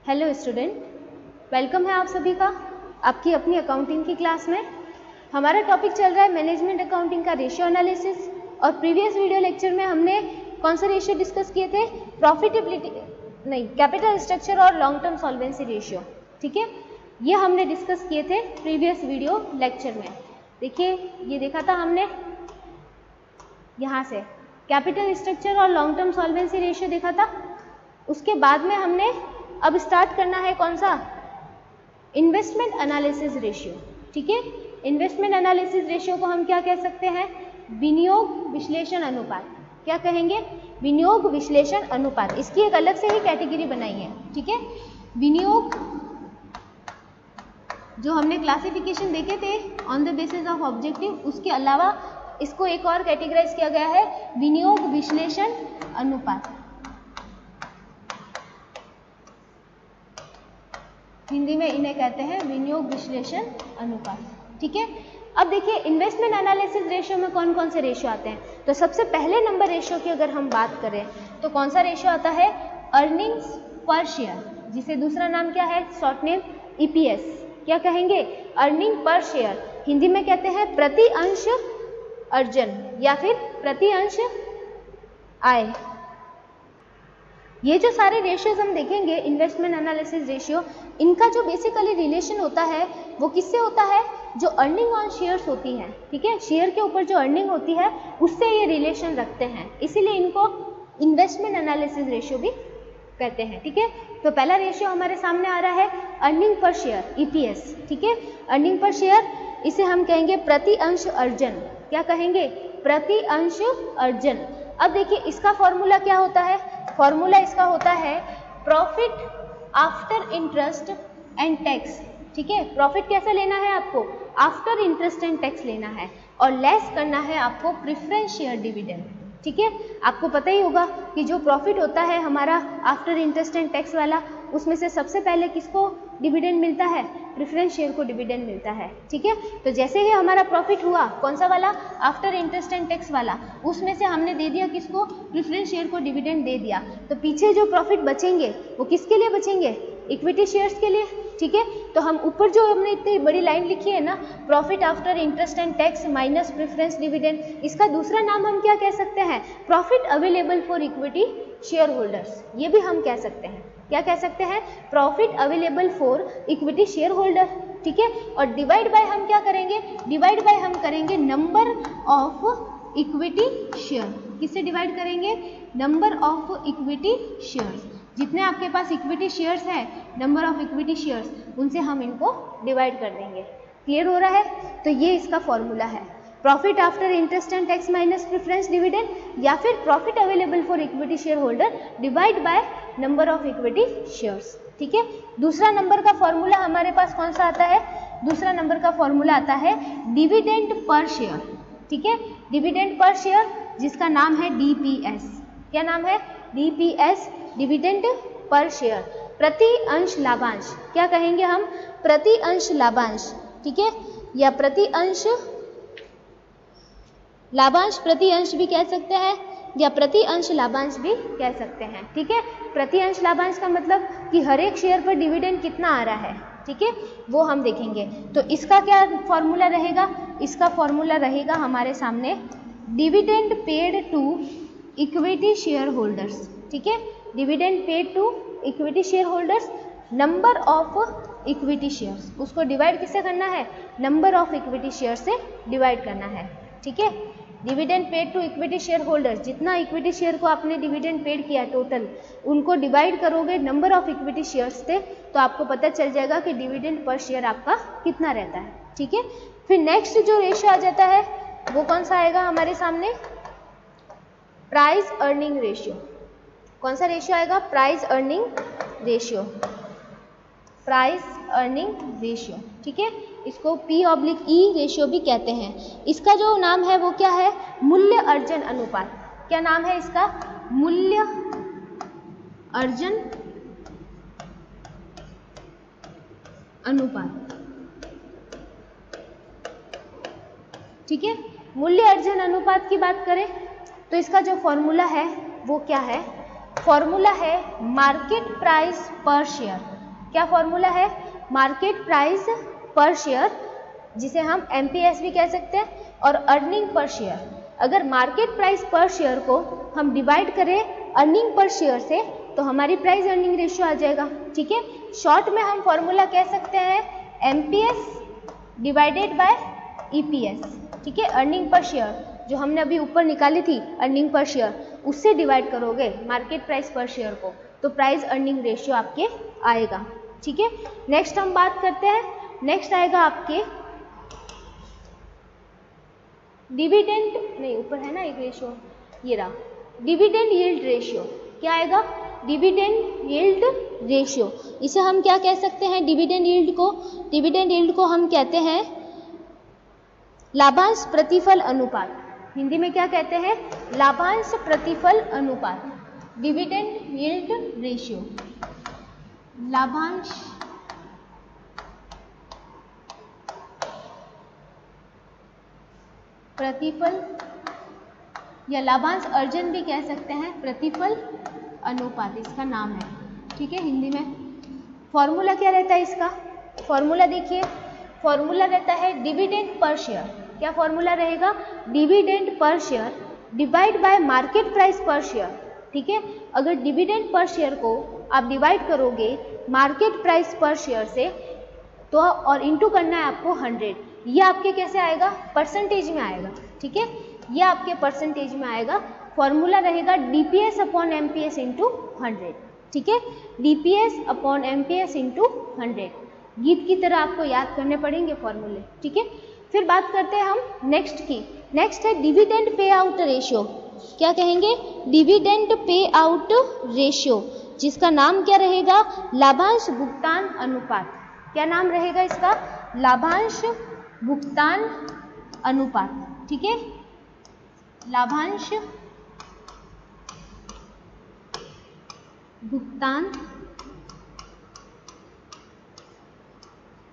Hello student, welcome है आप सभी का आपकी अपनी अकाउंटिंग की क्लास में। हमारा टॉपिक चल रहा है मैनेजमेंट अकाउंटिंग का रेशियो एनालिसिस। और प्रीवियस वीडियो लेक्चर में हमने कौन सा रेशियो डिस्कस किए थे? प्रॉफिटेबिलिटी नहीं, कैपिटल स्ट्रक्चर और लॉन्ग टर्म सॉल्वेंसी रेशियो। ठीक है, ये हमने डिस्कस किए थे प्रीवियस वीडियो लेक्चर में। देखिए, ये देखा था हमने यहाँ से कैपिटल स्ट्रक्चर और लॉन्ग टर्म सॉल्वेंसी रेशियो देखा था। उसके बाद में हमने अब स्टार्ट करना है कौन सा? Investment analysis ratio. ठीक है, इन्वेस्टमेंट एनालिसिस रेशियो को हम क्या कह सकते हैं? विनियोग विश्लेषण अनुपात। क्या कहेंगे? विनियोग विश्लेषण अनुपात। इसकी एक अलग से ही कैटेगरी बनाई है। ठीक है, विनियोग जो हमने क्लासिफिकेशन देखे थे on the basis of objective, उसके अलावा इसको एक और कैटेगराइज किया गया है, विनियोग विश्लेषण अनुपात। हिंदी में इन्हें कहते हैं विनियोग विश्लेषण अनुपात। ठीक है, अब देखिए इन्वेस्टमेंट एनालिसिस रेशियो में कौन कौन से रेशियो आते हैं। तो सबसे पहले नंबर रेशियो की अगर हम बात करें तो कौन सा रेशियो आता है? अर्निंग्स पर शेयर, जिसे दूसरा नाम क्या है? Short name EPS. क्या कहेंगे? Earning per share. हिंदी में कहते हैं प्रति अंश अर्जन या फिर प्रति अंश आय। ये जो सारे रेशियोज हम देखेंगे इन्वेस्टमेंट एनालिसिस रेशियो, इनका जो बेसिकली रिलेशन होता है वो किससे होता है? जो अर्निंग ऑन शेयर्स होती है। ठीक है, शेयर के ऊपर जो अर्निंग होती है उससे ये रिलेशन रखते हैं, इसीलिए इनको इन्वेस्टमेंट एनालिसिस रेशियो भी कहते हैं। ठीक है, तो पहला रेशियो हमारे सामने आ रहा है अर्निंग पर शेयर, ईपीएस। ठीक है, अर्निंग पर शेयर, इसे हम कहेंगे प्रति अंश अर्जन। क्या कहेंगे? प्रति अंश अर्जन। अब देखिए इसका फॉर्मूला क्या होता है? फॉर्मूला इसका होता है profit after interest and tax. ठीक है, प्रॉफिट कैसे लेना है आपको? आफ्टर इंटरेस्ट एंड टैक्स लेना है, और लेस करना है आपको प्रेफरेंस शेयर डिविडेंड। ठीक है, आपको पता ही होगा कि जो प्रॉफिट होता है हमारा आफ्टर इंटरेस्ट एंड टैक्स वाला, उसमें से सबसे पहले किसको डिविडेंड मिलता है? प्रेफरेंस शेयर को डिविडेंड मिलता है। ठीक है, तो जैसे ही हमारा प्रॉफिट हुआ, कौन सा वाला? आफ्टर इंटरेस्ट एंड टैक्स वाला, उसमें से हमने दे दिया किसको? प्रेफरेंस शेयर को डिविडेंड दे दिया। तो पीछे जो प्रॉफिट बचेंगे वो किसके लिए बचेंगे? इक्विटी शेयर्स के लिए। ठीक है, तो हम ऊपर जो हमने इतनी बड़ी लाइन लिखी है ना, profit after interest and tax minus preference dividend, इसका दूसरा नाम हम क्या कह सकते हैं? Profit available for equity share holders. ये भी हम कह सकते हैं। क्या कह सकते हैं? Profit available for equity share holder. ठीक है, और डिवाइड बाय हम क्या करेंगे? डिवाइड बाय हम करेंगे नंबर ऑफ इक्विटी शेयर। किससे डिवाइड करेंगे? Number of equity shares. जितने आपके पास इक्विटी शेयर्स है, नंबर ऑफ इक्विटी शेयर्स, उनसे हम इनको डिवाइड कर देंगे। क्लियर हो रहा है? तो ये इसका फॉर्मूला है, profit after interest and tax minus preference dividend, या फिर profit available for equity share holder divide by number of equity shares. ठीक है, दूसरा नंबर का फॉर्मूला हमारे पास कौन सा आता है? दूसरा नंबर का फॉर्मूला आता है डिविडेंड पर शेयर। ठीक है, डिविडेंड पर शेयर, जिसका नाम है डीपीएस। क्या नाम है? डीपीएस, डिविडेंड पर शेयर, प्रति अंश लाभांश। क्या कहेंगे हम? प्रति अंश लाभांश। ठीक है, या प्रति अंश लाभांश, प्रति अंश भी कह सकते हैं, या प्रति अंश लाभांश भी कह सकते हैं। ठीक है, प्रति अंश लाभांश का मतलब कि हर एक शेयर पर डिविडेंड कितना आ रहा है। ठीक है, वो हम देखेंगे। तो इसका क्या फॉर्मूला रहेगा? इसका फॉर्मूला रहेगा हमारे सामने dividend paid to equity share holders. ठीक है, dividend paid to equity share holders, number of equity shares. उसको डिवाइड किससे करना है? नंबर ऑफ इक्विटी शेयर से डिवाइड करना है। ठीक है, dividend paid to equity share holders, जितना इक्विटी शेयर को आपने डिविडेंड पेड किया टोटल, उनको डिवाइड करोगे नंबर ऑफ इक्विटी शेयर्स से, तो आपको पता चल जाएगा कि डिविडेंड पर शेयर आपका कितना रहता है। ठीक है, फिर नेक्स्ट जो रेशियो आ जाता है वो कौन सा आएगा हमारे सामने? Price earning ratio. कौन सा रेशियो आएगा? Price earning ratio. Price earning ratio. ठीक है, इसको P/E रेशियो भी कहते हैं। इसका जो नाम है वो क्या है? मूल्य अर्जन अनुपात। क्या नाम है इसका? मूल्य अर्जन अनुपात। ठीक है, मूल्य अर्जन अनुपात की बात करें तो इसका जो फॉर्मूला है वो क्या है? फॉर्मूला है मार्केट प्राइस पर शेयर। क्या फॉर्मूला है? मार्केट प्राइस पर शेयर, जिसे हम MPS भी कह सकते हैं, और अर्निंग पर शेयर। अगर मार्केट प्राइस पर शेयर को हम डिवाइड करें अर्निंग पर शेयर से तो हमारी प्राइस अर्निंग रेशियो आ जाएगा। ठीक है, शॉर्ट में हम फॉर्मूला कह सकते हैं MPS डिवाइडेड बाय EPS। ठीक है, अर्निंग पर शेयर जो हमने अभी ऊपर निकाली थी अर्निंग पर शेयर, उससे डिवाइड करोगे मार्केट प्राइस पर शेयर को तो प्राइस अर्निंग रेशियो आपके आएगा। ठीक है, नेक्स्ट हम बात करते हैं, नेक्स्ट आएगा आपके डिविडेंड, नहीं ऊपर है ना एक रेशियो, ये रहा डिविडेंड यील्ड रेशियो। क्या आएगा? Dividend yield ratio. इसे हम क्या कह सकते हैं? डिविडेंड यील्ड को, डिविडेंड यील्ड को हम कहते हैं लाभांश प्रतिफल अनुपात। हिंदी में क्या कहते हैं? लाभांश प्रतिफल अनुपात, डिविडेंड यील्ड रेशियो। लाभांश प्रतिफल या लाभांश अर्जन भी कह सकते हैं, प्रतिफल अनुपात इसका नाम है। ठीक है, हिंदी में फॉर्मूला क्या रहता है इसका? फॉर्मूला देखिए, फॉर्मूला रहता है डिविडेंड पर शेयर। क्या फॉर्मूला रहेगा? Dividend per share divide by market price per share. ठीक है, अगर डिविडेंड पर शेयर को आप डिवाइड करोगे मार्केट प्राइस पर शेयर से तो और इंटू करना है आपको 100। ये आपके कैसे आएगा? परसेंटेज में आएगा। ठीक है, ये आपके परसेंटेज में आएगा। फॉर्मूला रहेगा DPS अपॉन MPS इंटू 100। ठीक है, DPS अपॉन MPS इंटू 100। गीत की तरह आपको याद करने पड़ेंगे फॉर्मूले। ठीक है, फिर बात करते हैं हम नेक्स्ट की। नेक्स्ट है डिविडेंड पे आउट रेशियो। क्या कहेंगे? डिविडेंड पे आउट रेशियो, जिसका नाम क्या रहेगा? लाभांश भुगतान अनुपात। क्या नाम रहेगा इसका? लाभांश भुगतान अनुपात। ठीक है, लाभांश भुगतान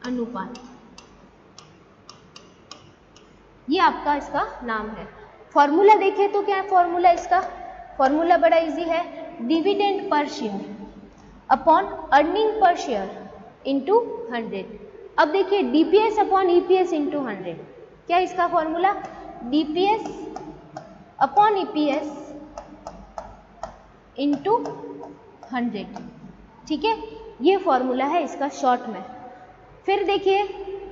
अनुपात, ये आपका इसका नाम है। फॉर्मूला देखें तो क्या है फॉर्मूला इसका? फॉर्मूला बड़ा इजी है, dividend per share upon earning per share into 100। अब देखिए DPS अपॉन EPS इंटू 100। क्या इसका formula? DPS upon EPS into 100। ठीक है, ये फॉर्मूला है इसका शॉर्ट में। फिर देखिए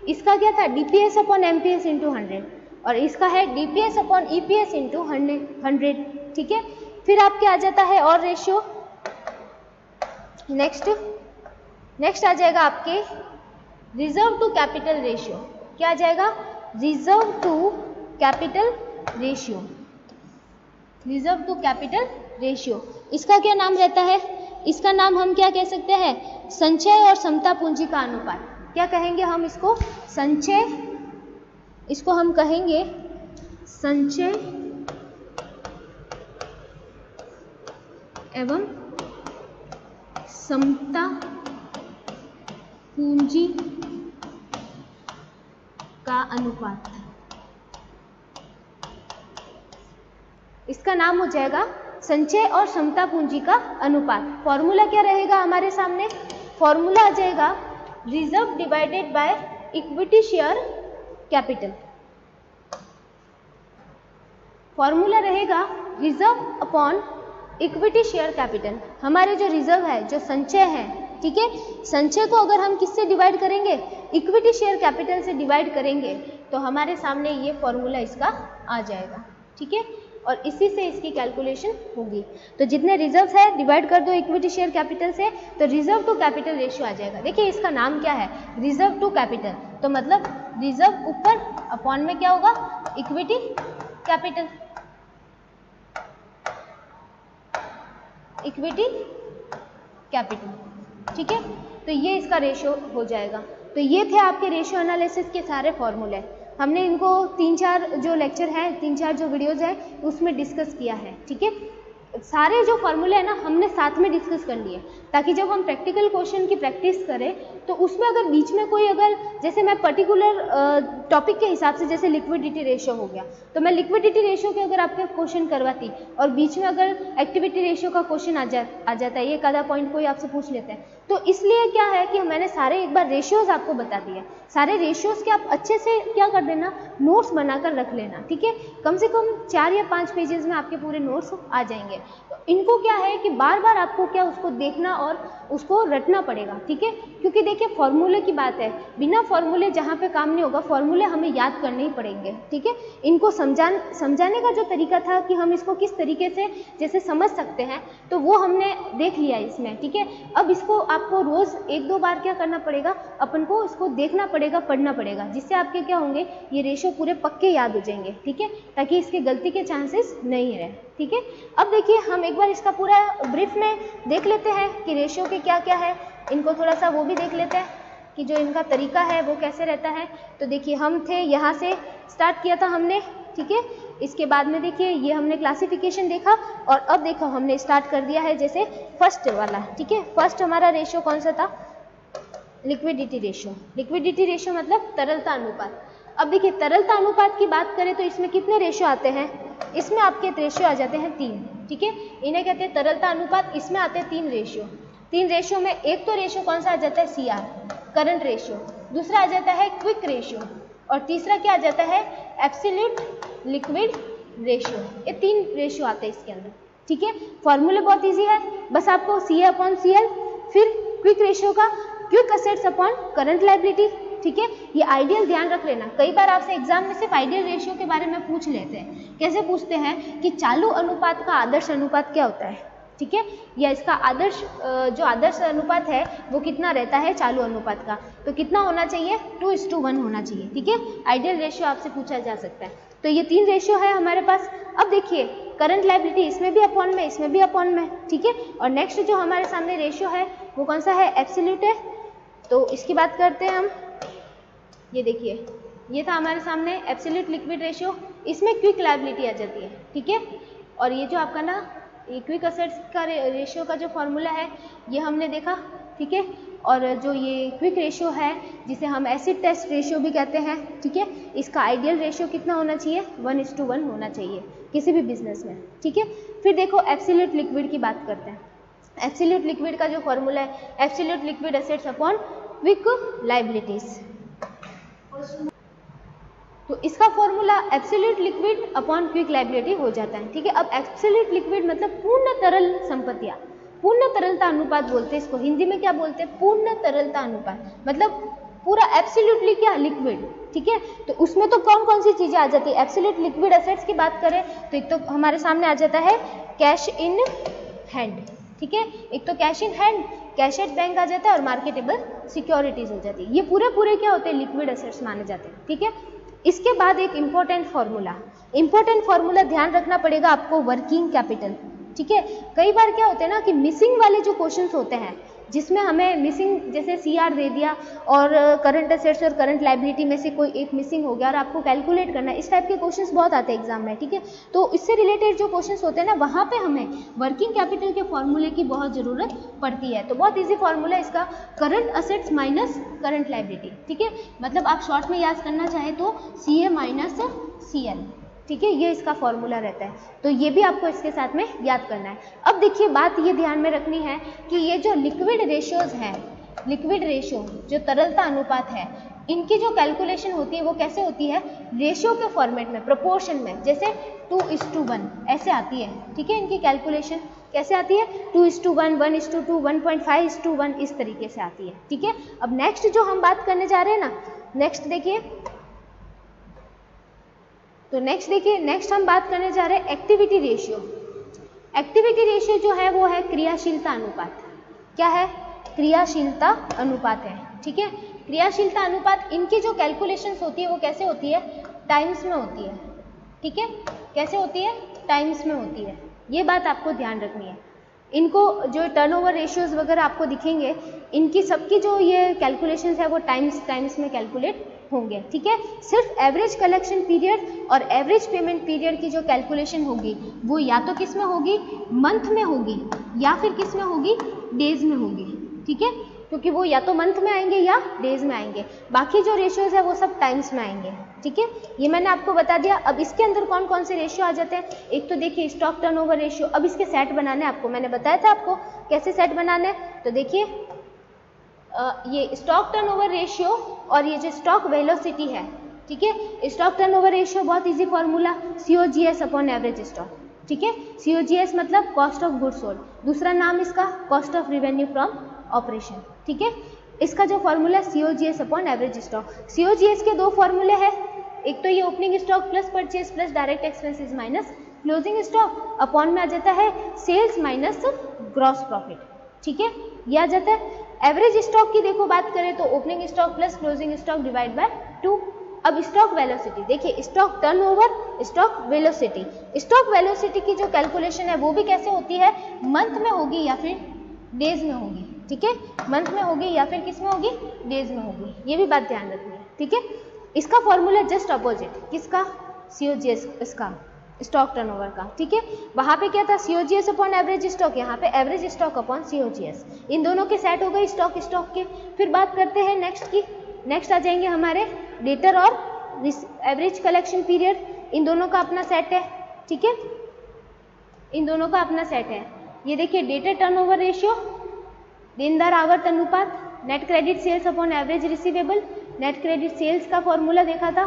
इसका क्या था? DPS अपॉन MPS इंटू 100 और इसका है DPS अपॉन EPS इंटू 100। ठीक है, फिर आपके आ जाता है और रेशियो। नेक्स्ट आ जाएगा आपके रिजर्व टू कैपिटल रेशियो। क्या आ जाएगा? Reserve to capital ratio. Reserve to capital ratio, इसका क्या नाम रहता है? इसका नाम हम क्या कह सकते हैं? संचय और समता पूंजी का अनुपात। क्या कहेंगे हम इसको? संचय, इसको हम कहेंगे संचय एवं समता पूंजी का अनुपात। इसका नाम हो जाएगा संचय और समता पूंजी का अनुपात। फॉर्मूला क्या रहेगा हमारे सामने? फॉर्मूला आ जाएगा reserve divided by equity share capital. Formula रहेगा reserve upon equity share capital. हमारे जो रिजर्व है, जो संचय है, ठीक है, संचय को अगर हम किससे डिवाइड करेंगे? इक्विटी शेयर कैपिटल से डिवाइड करेंगे तो हमारे सामने ये फॉर्मूला इसका आ जाएगा। ठीक है, और इसी से इसकी कैलकुलेशन होगी। तो जितने रिजर्व है डिवाइड कर दो इक्विटी शेयर कैपिटल से तो रिजर्व टू कैपिटल रेशियो आ जाएगा। देखिए इसका नाम क्या है? रिजर्व टू कैपिटल, तो मतलब रिजर्व ऊपर अपॉन में क्या होगा? Equity capital, equity capital. ठीक है, तो ये इसका रेशियो हो जाएगा। तो ये थे आपके रेशियो एनालिसिस के सारे फॉर्मूले। हमने इनको 3-4 जो लेक्चर हैं, 3-4 जो वीडियोज़ हैं उसमें डिस्कस किया है। ठीक है, सारे जो फॉर्मूले हैं ना हमने साथ में डिस्कस कर लिए, ताकि जब हम प्रैक्टिकल क्वेश्चन की प्रैक्टिस करें तो उसमें अगर बीच में कोई अगर जैसे मैं पर्टिकुलर टॉपिक के हिसाब से जैसे लिक्विडिटी रेशियो हो गया, तो मैं लिक्विडिटी रेशियो के अगर आपके क्वेश्चन करवाती और बीच में अगर एक्टिविटी रेशियो का क्वेश्चन आ जाता है, ये आधा पॉइंट कोई आपसे पूछ लेते हैं, तो इसलिए क्या है कि मैंने सारे एक बार रेशियोज आपको बता दिए। सारे रेशियोज के आप अच्छे से क्या कर देना, नोट्स बनाकर रख लेना, ठीक है। कम से कम 4 या 5 पेजेस में आपके पूरे नोट्स आ जाएंगे। तो इनको क्या है कि बार बार आपको क्या उसको देखना और उसको रटना पड़ेगा, ठीक है। क्योंकि देखिए फॉर्मूले की बात है, बिना फॉर्मूले जहाँ पे काम नहीं होगा, फॉर्मूले हमें याद करने ही पड़ेंगे, ठीक है। इनको समझाने का जो तरीका था कि हम इसको किस तरीके से जैसे समझ सकते हैं, तो वो हमने देख लिया इसमें, ठीक है। अब इसको आपको रोज़ 1-2 बार क्या करना पड़ेगा, अपन को इसको देखना पड़ेगा, पढ़ना पड़ेगा, जिससे आपके क्या होंगे, ये रेशियो पूरे पक्के याद हो जाएंगे, ठीक है, ताकि इसके गलती के चांसेस नहीं रहे, ठीक है। अब देखिए हम एक बार इसका पूरा ब्रीफ में देख लेते हैं कि रेशियो के क्या क्या है, इनको थोड़ा सा वो भी देख लेते हैं कि जो इनका तरीका है वो कैसे रहता है। तो देखिए हम थे यहाँ से स्टार्ट किया था हमने, ठीक है। इसके बाद में देखिए ये हमने क्लासिफिकेशन देखा और अब देखो हमने स्टार्ट कर दिया है जैसे फर्स्ट वाला, ठीक है। फर्स्ट हमारा रेशियो कौन सा था, लिक्विडिटी रेशियो। लिक्विडिटी रेशियो मतलब तरलता अनुपात। अब देखिए तरलता अनुपात की बात करें तो इसमें कितने रेशियो आते हैं, इसमें आपके रेशियो आ जाते हैं 3, ठीक है। इन्हें कहते हैं तरलता अनुपात, इसमें आते हैं 3 रेशियो। 3 रेशियो में एक तो रेशियो कौन सा आ जाता है, CR करंट रेशियो, दूसरा आ जाता है क्विक रेशियो और तीसरा क्या आ जाता है, एब्सोल्यूट लिक्विड रेशियो। ये 3 रेशियो आते हैं इसके अंदर, ठीक है। फॉर्मूले बहुत ईजी है, बस आपको CA/CL, फिर क्विक रेशियो का quick assets upon current liability, ठीक है। ये आइडियल ध्यान रख लेना, कई बार आपसे एग्जाम में सिर्फ आइडियल रेशियो के बारे में पूछ लेते हैं। कैसे पूछते हैं कि चालू अनुपात का आदर्श अनुपात क्या होता है, ठीक है, या इसका आदर्श जो आदर्श अनुपात है वो कितना रहता है चालू अनुपात का, तो कितना होना चाहिए, 2:1 होना चाहिए, ठीक है। आइडियल रेशियो आपसे पूछा जा सकता है। तो ये 3 रेशियो है हमारे पास। अब देखिए करंट लायबिलिटी इसमें भी अपॉन में, इसमें भी अपॉन में, ठीक है। और नेक्स्ट जो हमारे सामने रेशियो है वो कौन सा है, एब्सोल्यूट है। तो इसकी बात करते हैं हम, ये देखिए ये था हमारे सामने एब्सोल्यूट लिक्विड रेशियो, इसमें क्विक लायबिलिटी आ जाती है, ठीक है। और ये जो आपका ना ये क्विक असेट्स का रेशियो का जो फॉर्मूला है ये हमने देखा, ठीक है। और जो ये क्विक रेशियो है जिसे हम एसिड टेस्ट रेशियो भी कहते हैं, ठीक है, इसका आइडियल रेशियो कितना होना चाहिए, 1:1 होना चाहिए किसी भी बिजनेस में, ठीक है। फिर देखो एब्सोल्यूट लिक्विड की बात करते हैं। एब्सोल्यूट लिक्विड का जो फॉर्मूला है, absolute liquid assets upon quick liabilities, तो इसका formula absolute liquid upon quick liability हो जाता है, ठीक है। अब एब्सोल्यूट लिक्विड मतलब पूर्ण तरल संपत्तियां, पूर्ण तरलता अनुपात बोलते हैं इसको, हिंदी में क्या बोलते हैं, पूर्ण तरलता अनुपात, मतलब पूरा एब्सोल्युटली क्या, लिक्विड, ठीक है। तो उसमें तो कौन कौन सी चीजें आ जाती है, एब्सोल्यूट लिक्विड एसेट्स की बात करें तो एक तो हमारे सामने आ जाता है कैश इन हैंड, ठीक है। एक तो cash in hand, cash at bank आ जाता है और मार्केटेबल सिक्योरिटीज हो जाती है। ये पूरे क्या होते हैं, लिक्विड एसेट्स माने जाते हैं, ठीक है। इसके बाद एक इंपॉर्टेंट फार्मूला ध्यान रखना पड़ेगा आपको, वर्किंग कैपिटल, ठीक है। कई बार क्या होते हैं ना कि मिसिंग वाले जो क्वेश्चंस होते हैं जिसमें हमें मिसिंग जैसे CR दे दिया और करंट एसेट्स और करंट लायबिलिटी में से कोई एक मिसिंग हो गया और आपको कैलकुलेट करना है, इस टाइप के क्वेश्चंस बहुत आते हैं एग्जाम में, ठीक है। तो इससे रिलेटेड जो क्वेश्चंस होते हैं ना वहाँ पे हमें वर्किंग कैपिटल के फॉर्मूले की बहुत ज़रूरत पड़ती है। तो बहुत ईजी फॉर्मूला इसका, current assets minus current liability, ठीक है। मतलब आप शॉर्ट में याद करना चाहें तो CA माइनस CL, ठीक है, ये इसका फॉर्मूला रहता है। तो ये भी आपको इसके साथ में याद करना है। अब देखिए बात ये ध्यान में रखनी है कि ये जो लिक्विड रेशियोज हैं, लिक्विड रेशियो जो तरलता अनुपात है, इनकी जो कैलकुलेशन होती है वो कैसे होती है, रेशियो के फॉर्मेट में, प्रोपोर्शन में, जैसे 2:1 ऐसे आती है, ठीक है। इनकी कैलकुलेशन कैसे आती है, 2:1, 1:2, 1.5:1 इस तरीके से आती है, ठीक है। अब नेक्स्ट जो हम बात करने जा रहे हैं ना, नेक्स्ट देखिए, तो नेक्स्ट हम बात करने जा रहे हैं एक्टिविटी रेशियो। एक्टिविटी रेशियो जो है वो है क्रियाशीलता अनुपात। क्या है, क्रियाशीलता अनुपात है, ठीक है। क्रियाशीलता अनुपात, इनकी जो कैलकुलेशंस होती है वो कैसे होती है, टाइम्स में होती है, ठीक है। कैसे होती है, टाइम्स में होती है, ये बात आपको ध्यान रखनी है। इनको जो टर्नओवर रेशियोज वगैरह आपको दिखेंगे, इनकी सबकी जो ये कैलकुलेशंस है वो टाइम्स में कैलकुलेट होंगे, ठीक है। सिर्फ एवरेज कलेक्शन पीरियड और एवरेज पेमेंट पीरियड की जो कैलकुलेशन होगी वो या तो किस में होगी, मंथ में होगी, या फिर किस में होगी, डेज में होगी, ठीक है, क्योंकि वो या तो मंथ में आएंगे या डेज में आएंगे। बाकी जो रेशियोज है वो सब टाइम्स में आएंगे, ठीक है। ये मैंने आपको बता दिया। अब इसके अंदर कौन कौन से रेशियो आ जाते हैं, एक तो देखिए स्टॉक टर्नओवर रेशियो। अब इसके सेट बनाने आपको मैंने बताया था आपको कैसे सेट बनाना है। तो देखिए ये स्टॉक टर्नओवर रेशियो और ये जो स्टॉक वेलोसिटी है, ठीक है। स्टॉक टर्नओवर रेशियो बहुत easy formula, COGS upon average stock, ठीक है। COGS मतलब कॉस्ट ऑफ गुड्स सोल्ड, दूसरा नाम इसका cost of revenue from operation, ठीक है। इसका जो formula COGS upon average stock. COGS के दो फॉर्मूले हैं, एक तो ये opening stock plus purchase plus direct expenses minus closing stock, upon में आ जाता है सेल्स माइनस ग्रॉस प्रॉफिट, ठीक है, ये आ जाता है। एवरेज स्टॉक की देखो बात करें तो opening stock plus closing stock divide by 2। अब स्टॉक वेलोसिटी देखिए, stock turnover, stock velocity. Stock velocity की जो कैलकुलेशन है वो भी कैसे होती है, मंथ में होगी या फिर डेज में होगी, ठीक है, मंथ में होगी या फिर किस में होगी, डेज में होगी, ये भी बात ध्यान रखनी है, ठीक है। इसका फॉर्मूला जस्ट अपोजिट, किसका, COGS, इसका स्टॉक टर्नओवर का, ठीक है। वहां पे क्या था, COGS अपॉन एवरेज स्टॉक, यहाँ पे एवरेज स्टॉक अपॉन COGS। इन दोनों के सेट हो गए स्टॉक के। फिर बात करते हैं नेक्स्ट की। नेक्स्ट आ जाएंगे हमारे डेटर और एवरेज कलेक्शन पीरियड, इन दोनों का अपना सेट है, ठीक है, इन दोनों का अपना सेट है। ये देखिए डेटर टर्नओवर रेशियो, देनदार आवर्त अनुपात, net credit sales upon average receivable, net credit sales का फॉर्मूला देखा था।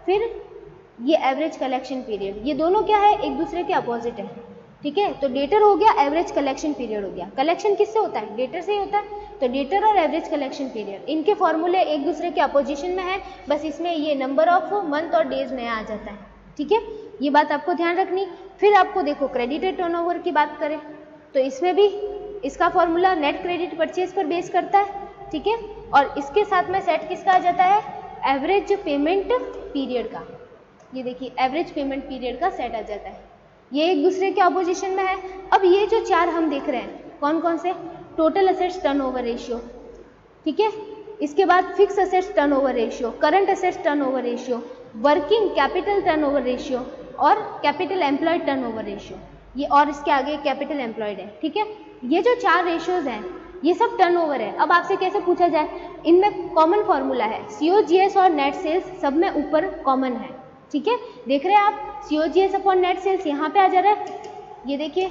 फिर ये एवरेज कलेक्शन पीरियड, ये दोनों क्या है, एक दूसरे के अपोजिट है, ठीक है। तो डेटर हो गया, एवरेज कलेक्शन पीरियड हो गया। कलेक्शन किससे होता है, डेटर से ही होता है। तो डेटर और एवरेज कलेक्शन पीरियड, इनके फॉर्मूले एक दूसरे के अपोजिशन में है, बस इसमें ये नंबर ऑफ मंथ और डेज नया आ जाता है, ठीक है, ये बात आपको ध्यान रखनी। फिर आपको देखो क्रेडिटेड टर्नओवर की बात करें तो इसमें भी इसका फॉर्मूला नेट क्रेडिट परचेज पर बेस करता है, ठीक है, और इसके साथ में सेट किसका आ जाता है, एवरेज पेमेंट पीरियड का। ये देखिए एवरेज पेमेंट पीरियड का सेट आ जाता है, ये एक दूसरे के अपोजिशन में है। अब ये जो चार हम देख रहे हैं कौन कौन से, टोटल असेट्स टर्नओवर रेशियो, ठीक है, इसके बाद fix assets turnover ratio, current assets turnover ratio, working capital turnover ratio और कैपिटल एम्प्लॉयड टर्नओवर रेशियो, ये और इसके आगे कैपिटल एम्प्लॉयड है, ठीक है। ये जो चार रेशियोज हैं ये सब टर्नओवर है। अब आपसे कैसे पूछा जाए, इनमें कॉमन फॉर्मूला है, COGS और नेट सेल्स सब में ऊपर कॉमन है, ठीक है। देख रहे हैं आप COGS अपॉन नेट सेल्स यहाँ पे आ जा रहा है, ये देखिए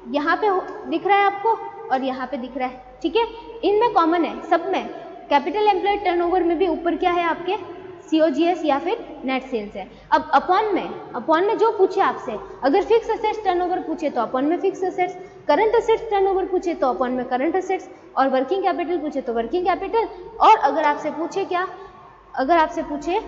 यहाँ पे दिख रहा है आपको और यहाँ पे दिख रहा है, ठीक है, इनमें कॉमन है सब में। कैपिटल एम्प्लॉयड टर्नओवर में भी ऊपर क्या है आपके, COGS या फिर नेट सेल्स है। अब अपॉन में जो पूछे आपसे, अगर फिक्स असेट्स टर्नओवर पूछे तो अपॉन में fix assets, current assets turnover पूछे तो अपॉन में करंट असेट्स, और वर्किंग कैपिटल पूछे तो वर्किंग कैपिटल, और अगर आपसे पूछे क्या, अगर आपसे पूछे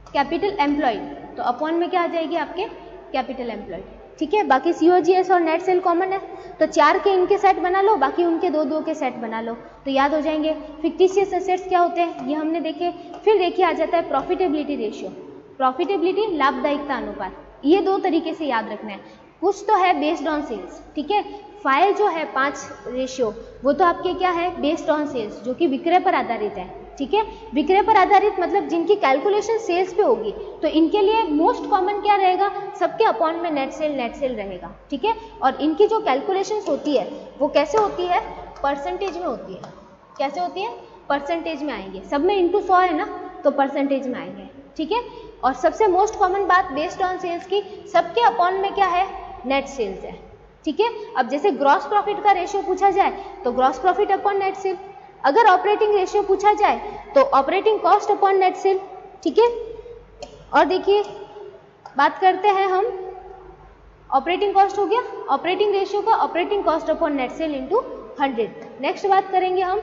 कैपिटल एम्प्लॉयड तो अपॉन में क्या आ जाएगी आपके, कैपिटल एम्प्लॉयड, ठीक है। बाकी COGS और नेट सेल कॉमन है, तो चार के इनके सेट बना लो, बाकी उनके दो दो के सेट बना लो तो याद हो जाएंगे। फिक्टिशियस एसेट्स क्या होते हैं ये हमने देखे। फिर देखिए आ जाता है प्रॉफिटेबिलिटी रेशियो, प्रॉफिटेबिलिटी लाभदायिकता अनुपात, ये दो तरीके से याद रखना है। कुछ तो है बेस्ड ऑन सेल्स, ठीक है, फाइल जो है 5 रेशियो वो तो आपके क्या है, बेस्ड ऑन सेल्स, जो कि विक्रय पर आधारित है, ठीक है। विक्रय पर आधारित मतलब जिनकी कैलकुलेशन सेल्स पे होगी, तो इनके लिए मोस्ट कॉमन क्या रहेगा, सबके अपॉन में नेट सेल रहेगा, ठीक है। और इनकी जो कैलकुलेशंस होती है वो कैसे होती है, परसेंटेज में होती है। कैसे होती है, परसेंटेज में आएंगे, सब में इंटू 100 है ना, तो परसेंटेज में आएंगे, ठीक है। और सबसे मोस्ट कॉमन बात बेस्ड ऑन सेल्स की, सबके अपॉन में क्या है, नेट सेल्स है, ठीक है। अब जैसे ग्रॉस प्रॉफिट का रेशियो पूछा जाए तो gross profit upon net cell, अगर ऑपरेटिंग रेशियो पूछा जाए तो operating cost upon net sale, ठीक है। और देखिए बात करते हैं हम, ऑपरेटिंग कॉस्ट हो गया, ऑपरेटिंग रेशियो का operating cost upon net cell into 100। Next बात करेंगे हम,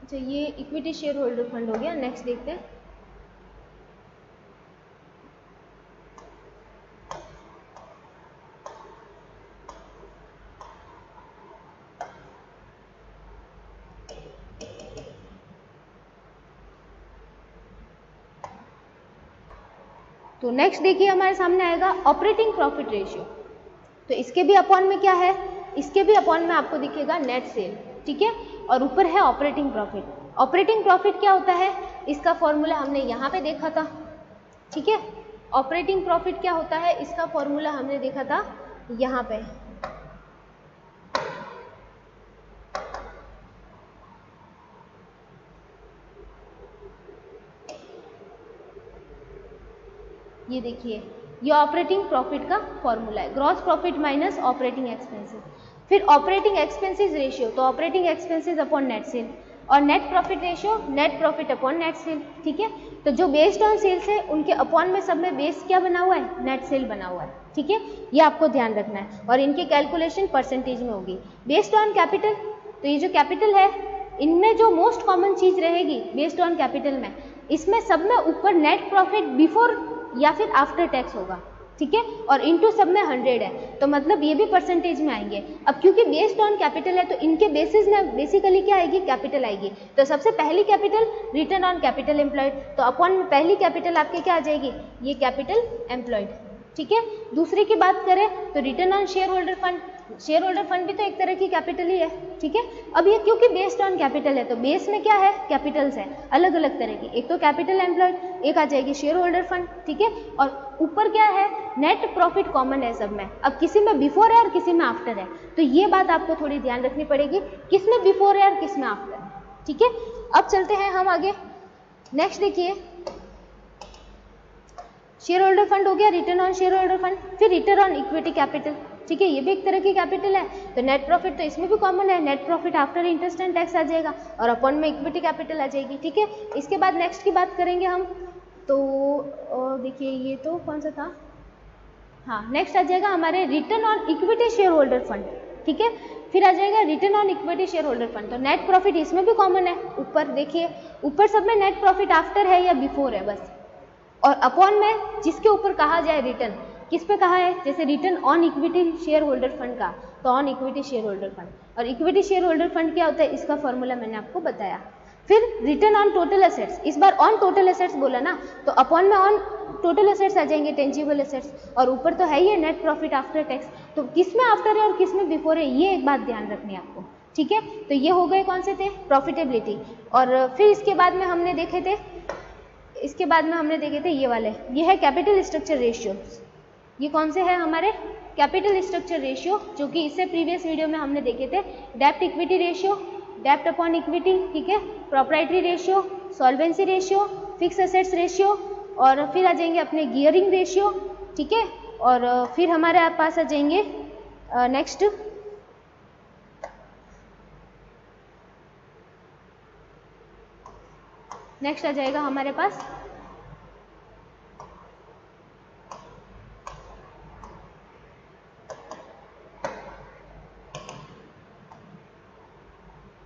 अच्छा ये इक्विटी शेयर होल्डर फंड हो गया। नेक्स्ट देखते हैं, नेक्स्ट देखिए हमारे सामने आएगा ऑपरेटिंग प्रॉफिट रेशियो। तो इसके भी अपॉन में क्या है, इसके भी अपॉन में आपको दिखेगा नेट सेल, ठीक है। और ऊपर है ऑपरेटिंग प्रॉफिट। ऑपरेटिंग प्रॉफिट क्या होता है, इसका फॉर्मूला हमने यहाँ पे देखा था, ठीक है। ऑपरेटिंग प्रॉफिट क्या होता है, इसका फॉर्मूला हमने देखा था यहाँ पे। ये देखिए, ये ऑपरेटिंग प्रॉफिट का फॉर्मूला है, gross profit minus operating expenses. फिर ऑपरेटिंग एक्सपेंसेस रेशियो, तो operating expenses upon net sale, और net profit ratio net profit upon net sale, ठीक है। तो जो बेस्ड ऑन सेल्स है उनके अपॉन में सब में बेस क्या बना हुआ है, नेट सेल बना हुआ है, ठीक है। ये आपको ध्यान रखना है, और इनकी कैलकुलेशन परसेंटेज में होगी। बेस्ड ऑन कैपिटल, तो ये जो कैपिटल है इनमें जो मोस्ट कॉमन चीज रहेगी बेस्ड ऑन कैपिटल में, इसमें सब में ऊपर नेट प्रॉफिट बिफोर या फिर आफ्टर टैक्स होगा, ठीक है। और इनटू सब में 100 है, तो मतलब ये भी परसेंटेज में आएंगे। अब क्योंकि बेस्ड ऑन कैपिटल है तो इनके बेसिस में बेसिकली क्या आएगी, कैपिटल आएगी। तो सबसे पहली capital return on capital employed, तो अपॉन में पहली कैपिटल आपके क्या आ जाएगी, ये कैपिटल एम्प्लॉयड, ठीक है। दूसरी की बात करें तो return on share holder fund, share holder fund भी तो एक तरह की कैपिटल ही है, ठीक है। अब ये क्योंकि बेस्ड ऑन कैपिटल है तो बेस में क्या है, कैपिटल्स है अलग अलग तरह की, एक तो कैपिटल एम्प्लॉयड, एक आ जाएगी शेयर होल्डर फंड, ठीक है। और ऊपर क्या है, नेट प्रॉफिट कॉमन है सब में। अब किसी में बिफोर है और किसी में आफ्टर है, तो ये बात आपको थोड़ी ध्यान रखनी पड़ेगी, किस में बिफोर है और किस में आफ्टर है, ठीक है। अब चलते हैं हम आगे, नेक्स्ट देखिए, शेयर होल्डर फंड हो गया, return on share holder fund. फिर रिटर्न ऑन इक्विटी कैपिटल, ठीक है, ये भी एक तरह की कैपिटल है। तो नेट प्रॉफिट तो इसमें भी कॉमन है, net profit after interest and tax आ जाएगा, और अपॉन में इक्विटी कैपिटल आ जाएगी, ठीक है। इसके बाद नेक्स्ट की बात करेंगे हम, तो देखिए ये तो कौन सा था, हाँ नेक्स्ट आ जाएगा हमारे return on equity share holder fund, ठीक है। फिर आ जाएगा return on equity share holder fund. तो नेट प्रॉफिट इसमें भी कॉमन है, ऊपर देखिए, ऊपर सब में नेट प्रॉफिट आफ्टर है या बिफोर है बस, और अपॉन में जिसके ऊपर कहा जाए रिटर्न, किस पे कहा है, जैसे return on equity share holder fund का, तो on equity share holder fund. और इक्विटी शेयर होल्डर फंड क्या होता है, इसका फॉर्मूला मैंने आपको बताया। फिर रिटर्न ऑन टोटल एसेट्स, इस बार ऑन टोटल एसेट्स बोला ना, तो अपॉन में ऑन टोटल एसेट्स आ जाएंगे, टेंजिबल एसेट्स, और ऊपर तो है ही नेट प्रॉफिट आफ्टर टैक्स। तो किस में आफ्टर है और किस में बिफोर है, ये एक बात ध्यान रखनी है आपको, ठीक है। तो ये हो गए कौन से थे, प्रॉफिटेबिलिटी। और फिर इसके बाद में हमने देखे थे, ये वाले, ये है कैपिटल स्ट्रक्चर रेशियो। ये कौन से है हमारे, कैपिटल स्ट्रक्चर रेशियो, जो कि इससे प्रीवियस वीडियो में हमने देखे थे। डेप्ट इक्विटी रेशियो, डेप्ट अपॉन इक्विटी, ठीक है, proprietary ratio, solvency ratio, fix assets ratio, और फिर आ जाएंगे अपने गियरिंग रेशियो, ठीक है। और फिर हमारे पास आ जाएंगे नेक्स्ट आ जाएगा हमारे पास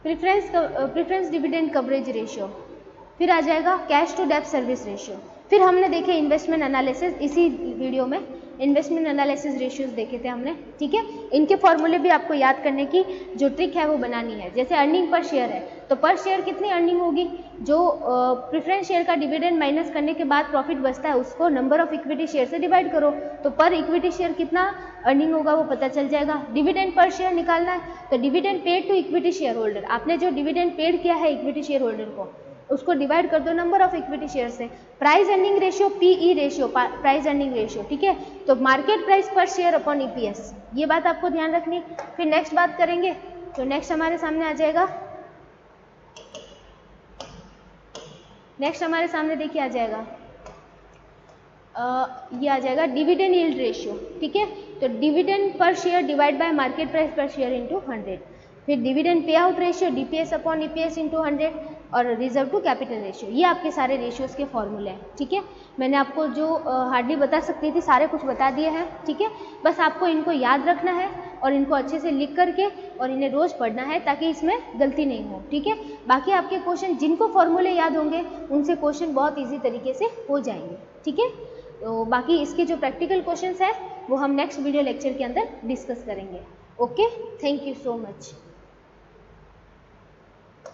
प्रेफरेंस डिविडेंड कवरेज रेशियो। फिर आ जाएगा कैश टू डेब्ट सर्विस रेशियो। फिर हमने देखे इन्वेस्टमेंट एनालिसिस, इसी वीडियो में इन्वेस्टमेंट एनालिसिस रेशियोज देखे थे हमने, ठीक है। इनके फॉर्मूले भी आपको याद करने की जो ट्रिक है वो बनानी है। जैसे अर्निंग पर शेयर है, तो पर शेयर कितनी अर्निंग होगी, जो प्रेफरेंस शेयर का डिविडेंड माइनस करने के बाद प्रॉफिट बचता है उसको नंबर ऑफ इक्विटी शेयर से डिवाइड करो, तो पर इक्विटी शेयर कितना अर्निंग होगा वो पता चल जाएगा। डिविडेंड पर शेयर निकालना है, तो dividend paid to equity share holder, आपने जो डिविडेंड पेड किया है इक्विटी शेयर होल्डर को, उसको डिवाइड कर दो नंबर ऑफ इक्विटी शेयर से। Price earning ratio, PE ratio, price earning ratio, ठीक है। तो market price per share upon EPS, ये बात आपको ध्यान रखनी। फिर नेक्स्ट बात करेंगे, तो नेक्स्ट हमारे सामने आ जाएगा, देखिए आ जाएगा ये आ जाएगा डिविडेंड यील्ड रेशियो, ठीक है। तो dividend per share divide by market price per share into 100। फिर dividend pay out ratio, DPS upon EPS into 100, और रिजर्व टू कैपिटल रेशियो। ये आपके सारे रेशियोज के फॉर्मूले हैं, ठीक है। मैंने आपको जो हार्डली बता सकती थी सारे कुछ बता दिए हैं, ठीक है। बस आपको इनको याद रखना है और इनको अच्छे से लिख करके और इन्हें रोज पढ़ना है ताकि इसमें गलती नहीं हो, ठीक है। बाकी आपके क्वेश्चन जिनको फॉर्मूले याद होंगे उनसे क्वेश्चन बहुत ईजी तरीके से हो जाएंगे, ठीक है। तो बाकी इसके जो प्रैक्टिकल क्वेश्चंस है वो हम नेक्स्ट वीडियो लेक्चर के अंदर डिस्कस करेंगे। Okay, thank you so much.